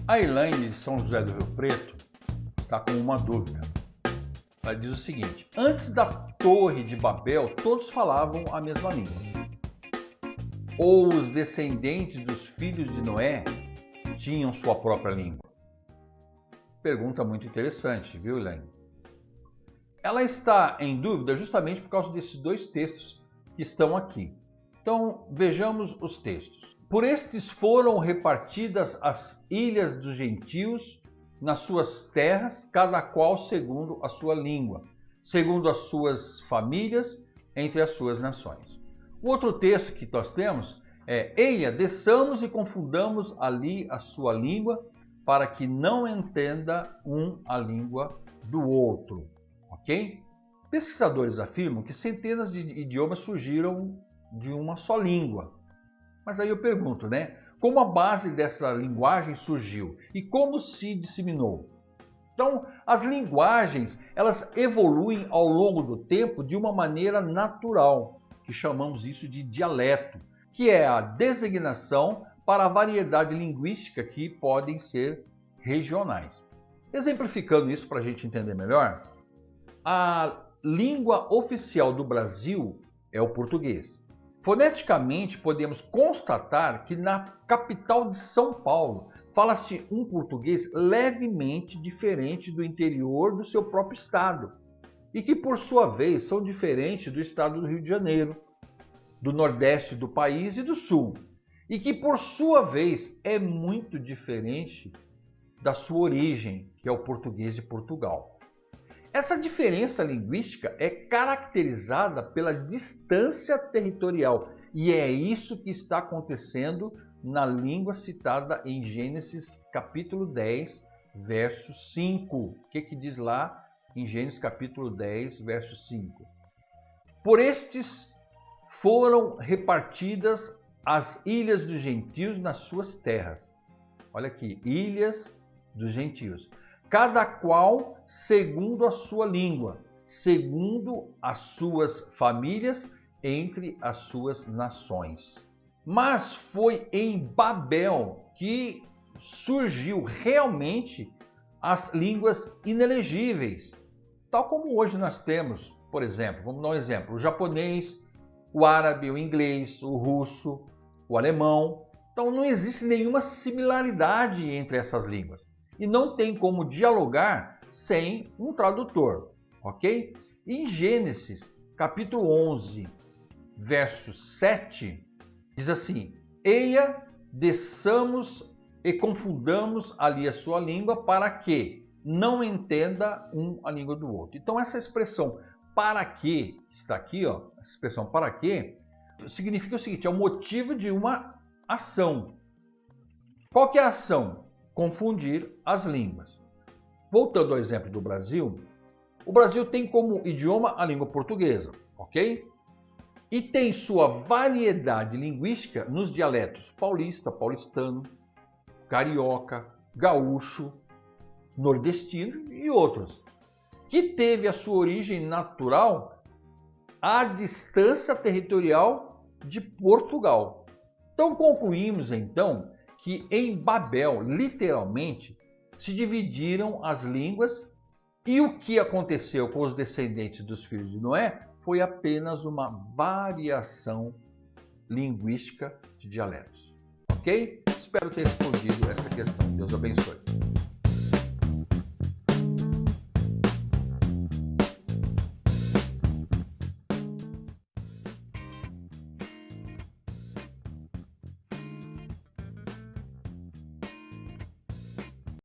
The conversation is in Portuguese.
A Elaine de São José do Rio Preto está com uma dúvida. Ela diz o seguinte: antes da Torre de Babel, todos falavam a mesma língua. Ou os descendentes dos filhos de Noé tinham sua própria língua? Pergunta muito interessante, viu, Elaine? Ela está em dúvida justamente por causa desses dois textos que estão aqui. Então, vejamos os textos. Por estes foram repartidas as ilhas dos gentios nas suas terras, cada qual segundo a sua língua, segundo as suas famílias, entre as suas nações. O outro texto que nós temos é: eia, desçamos e confundamos ali a sua língua, para que não entenda um a língua do outro. Ok? Pesquisadores afirmam que centenas de idiomas surgiram de uma só língua. Mas aí eu pergunto, né? Como a base dessa linguagem surgiu e como se disseminou? Então, as linguagens, elas evoluem ao longo do tempo de uma maneira natural, que chamamos isso de dialeto, que é a designação para a variedade linguística que podem ser regionais. Exemplificando isso para a gente entender melhor, a língua oficial do Brasil é o português. Foneticamente, podemos constatar que na capital de São Paulo fala-se um português levemente diferente do interior do seu próprio estado e que, por sua vez, são diferentes do estado do Rio de Janeiro, do nordeste do país e do sul, e que, por sua vez, é muito diferente da sua origem, que é o português de Portugal. Essa diferença linguística é caracterizada pela distância territorial, e é isso que está acontecendo na língua citada em Gênesis capítulo 10, verso 5. O que diz lá em Gênesis capítulo 10, verso 5? Por estes foram repartidas as ilhas dos gentios nas suas terras. Olha aqui, ilhas dos gentios. Cada qual segundo a sua língua, segundo as suas famílias, entre as suas nações. Mas foi em Babel que surgiu realmente as línguas inelegíveis, tal como hoje nós temos, por exemplo, vamos dar um exemplo, o japonês, o árabe, o inglês, o russo, o alemão. Então não existe nenhuma similaridade entre essas línguas. E não tem como dialogar sem um tradutor, ok? Em Gênesis, capítulo 11, verso 7, diz assim: eia, desçamos e confundamos ali a sua língua, para que não entenda um a língua do outro. Então essa expressão para que, está aqui, ó, essa expressão para que, significa o seguinte: é o motivo de uma ação. Qual que é a ação? Confundir as línguas. Voltando ao exemplo do Brasil, o Brasil tem como idioma a língua portuguesa, ok? E tem sua variedade linguística nos dialetos paulista, paulistano, carioca, gaúcho, nordestino e outros, que teve a sua origem natural à distância territorial de Portugal. Então concluímos então que em Babel, literalmente, se dividiram as línguas, e o que aconteceu com os descendentes dos filhos de Noé foi apenas uma variação linguística de dialetos. Ok? Espero ter respondido essa questão. Deus abençoe.